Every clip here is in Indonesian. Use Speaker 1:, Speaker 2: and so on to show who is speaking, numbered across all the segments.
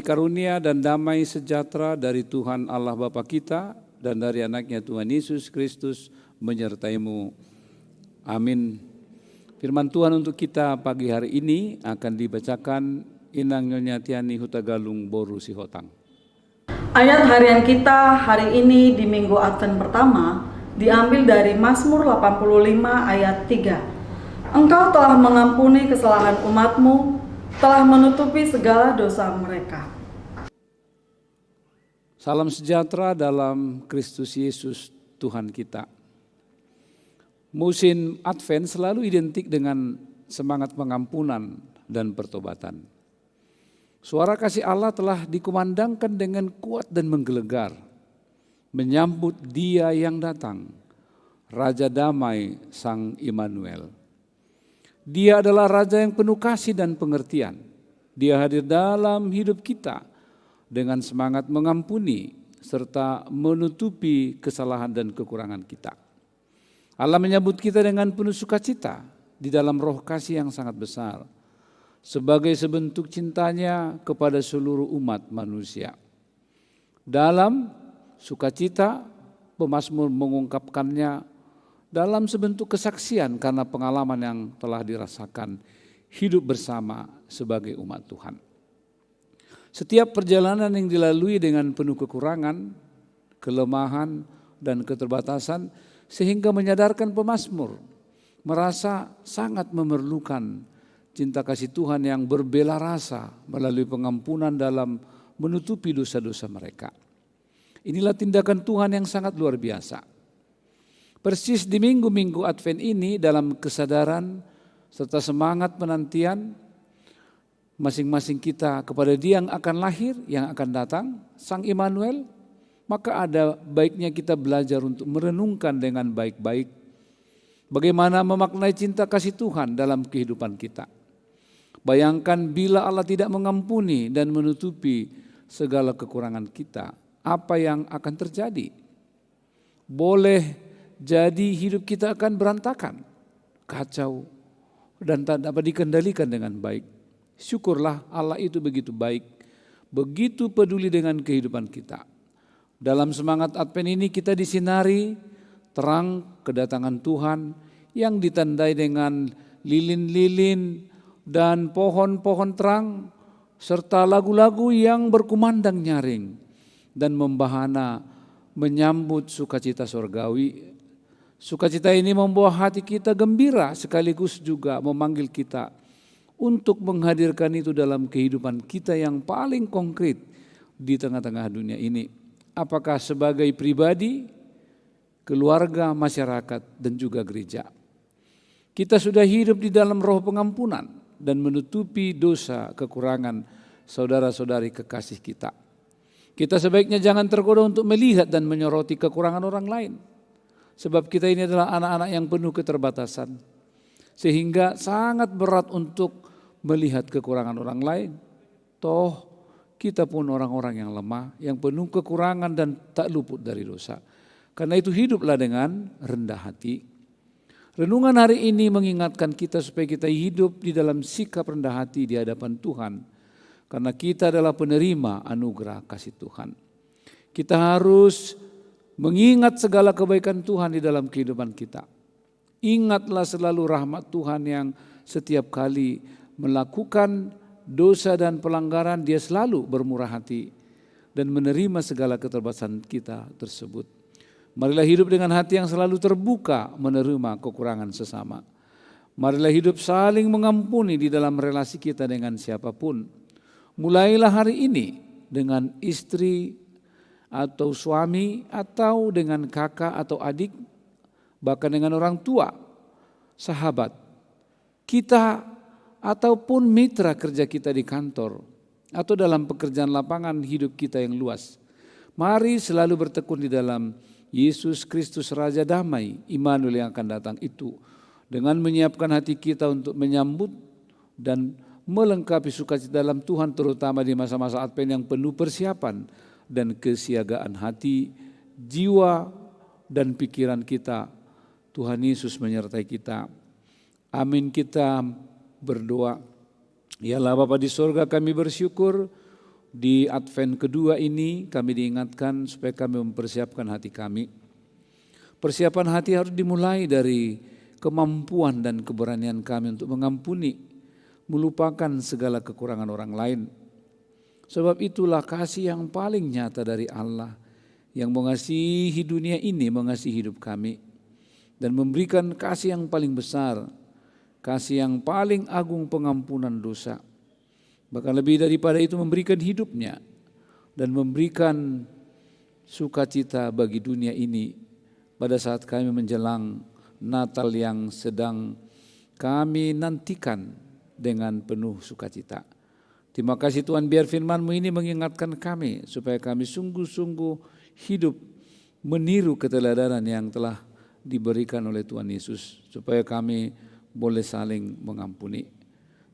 Speaker 1: karunia dan damai sejahtera dari Tuhan Allah Bapa kita dan dari anaknya Tuhan Yesus Kristus menyertaimu. Amin. Firman Tuhan untuk kita pagi hari ini akan dibacakan Inang Nyonya Tiani Hutagalung Boru Sihotang.
Speaker 2: Ayat harian kita hari ini di Minggu Advent pertama diambil dari Mazmur 85 ayat 3. Engkau telah mengampuni kesalahan umatmu, telah menutupi segala dosa mereka.
Speaker 1: Salam sejahtera dalam Kristus Yesus Tuhan kita. Musim Advent selalu identik dengan semangat pengampunan dan pertobatan. Suara kasih Allah telah dikumandangkan dengan kuat dan menggelegar, menyambut Dia yang datang, Raja Damai Sang Immanuel. Dia adalah Raja yang penuh kasih dan pengertian. Dia hadir dalam hidup kita dengan semangat mengampuni serta menutupi kesalahan dan kekurangan kita. Allah menyambut kita dengan penuh sukacita di dalam roh kasih yang sangat besar, sebagai sebentuk cintanya kepada seluruh umat manusia. Dalam sukacita, pemazmur mengungkapkannya dalam sebentuk kesaksian karena pengalaman yang telah dirasakan hidup bersama sebagai umat Tuhan. Setiap perjalanan yang dilalui dengan penuh kekurangan, kelemahan, dan keterbatasan sehingga menyadarkan pemazmur merasa sangat memerlukan cinta kasih Tuhan yang berbela rasa melalui pengampunan dalam menutupi dosa-dosa mereka. Inilah tindakan Tuhan yang sangat luar biasa. Persis di minggu-minggu Advent ini dalam kesadaran serta semangat penantian masing-masing kita kepada Dia yang akan lahir, yang akan datang, Sang Immanuel, maka ada baiknya kita belajar untuk merenungkan dengan baik-baik bagaimana memaknai cinta kasih Tuhan dalam kehidupan kita. Bayangkan bila Allah tidak mengampuni dan menutupi segala kekurangan kita, apa yang akan terjadi? Boleh jadi hidup kita akan berantakan, kacau, dan tak dapat dikendalikan dengan baik. Syukurlah Allah itu begitu baik, begitu peduli dengan kehidupan kita. Dalam semangat Advent ini kita disinari terang kedatangan Tuhan yang ditandai dengan lilin-lilin dan pohon-pohon terang serta lagu-lagu yang berkumandang nyaring dan membahana menyambut sukacita surgawi. Sukacita ini membawa hati kita gembira sekaligus juga memanggil kita untuk menghadirkan itu dalam kehidupan kita yang paling konkret di tengah-tengah dunia ini. Apakah sebagai pribadi, keluarga, masyarakat, dan juga gereja. Kita sudah hidup di dalam roh pengampunan dan menutupi dosa kekurangan saudara-saudari kekasih kita. Kita sebaiknya jangan tergoda untuk melihat dan menyoroti kekurangan orang lain. Sebab kita ini adalah anak-anak yang penuh keterbatasan. Sehingga sangat berat untuk melihat kekurangan orang lain. Toh kita pun orang-orang yang lemah, yang penuh kekurangan dan tak luput dari dosa. Karena itu hiduplah dengan rendah hati. Renungan hari ini mengingatkan kita supaya kita hidup di dalam sikap rendah hati di hadapan Tuhan. Karena kita adalah penerima anugerah kasih Tuhan. Kita harus mengingat segala kebaikan Tuhan di dalam kehidupan kita. Ingatlah selalu rahmat Tuhan yang setiap kali melakukan dosa dan pelanggaran Dia selalu bermurah hati dan menerima segala keterbatasan kita tersebut. Marilah hidup dengan hati yang selalu terbuka menerima kekurangan sesama. Marilah hidup saling mengampuni di dalam relasi kita dengan siapapun. Mulailah hari ini dengan istri atau suami atau dengan kakak atau adik, bahkan dengan orang tua, sahabat kita ataupun mitra kerja kita di kantor atau dalam pekerjaan lapangan hidup kita yang luas. Mari selalu bertekun di dalam Yesus Kristus Raja Damai, Immanuel yang akan datang itu, dengan menyiapkan hati kita untuk menyambut dan melengkapi sukacita dalam Tuhan, terutama di masa-masa Advent yang penuh persiapan dan kesiagaan hati, jiwa, dan pikiran kita. Tuhan Yesus menyertai kita. Amin. Kita berdoa. Ya Allah Bapa di sorga, kami bersyukur Di Advent kedua ini kami diingatkan supaya kami mempersiapkan hati kami. Persiapan hati harus dimulai dari kemampuan dan keberanian kami untuk mengampuni, melupakan segala kekurangan orang lain. Sebab itulah kasih yang paling nyata dari Allah yang mengasihi dunia ini, mengasihi hidup kami, dan memberikan kasih yang paling besar, kasih yang paling agung, pengampunan dosa. Bahkan lebih daripada itu, memberikan hidupnya dan memberikan sukacita bagi dunia ini pada saat kami menjelang Natal yang sedang kami nantikan dengan penuh sukacita. Terima kasih Tuhan, biar firman-Mu ini mengingatkan kami supaya kami sungguh-sungguh hidup meniru keteladanan yang telah diberikan oleh Tuhan Yesus, supaya kami boleh saling mengampuni.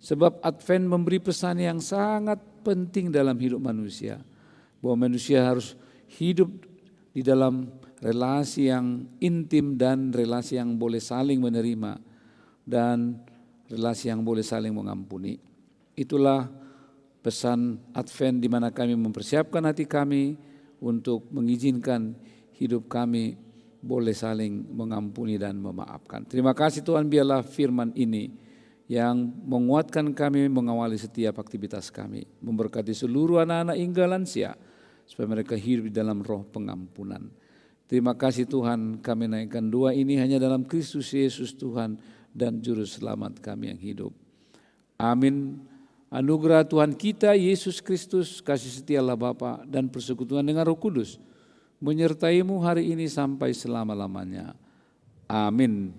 Speaker 1: Sebab Advent memberi pesan yang sangat penting dalam hidup manusia, bahwa manusia harus hidup di dalam relasi yang intim dan relasi yang boleh saling menerima dan relasi yang boleh saling mengampuni. Itulah pesan Advent di mana kami mempersiapkan hati kami untuk mengizinkan hidup kami boleh saling mengampuni dan memaafkan. Terima kasih Tuhan, biarlah firman ini yang menguatkan kami mengawali setiap aktivitas kami, memberkati seluruh anak-anak hingga lansia supaya mereka hidup di dalam roh pengampunan. Terima kasih Tuhan, kami naikkan doa ini hanya dalam Kristus Yesus Tuhan dan Juru Selamat kami yang hidup. Amin. Anugerah Tuhan kita Yesus Kristus, kasih setia Allah Bapa dan persekutuan dengan Roh Kudus menyertai-Mu hari ini sampai selama-lamanya. Amin.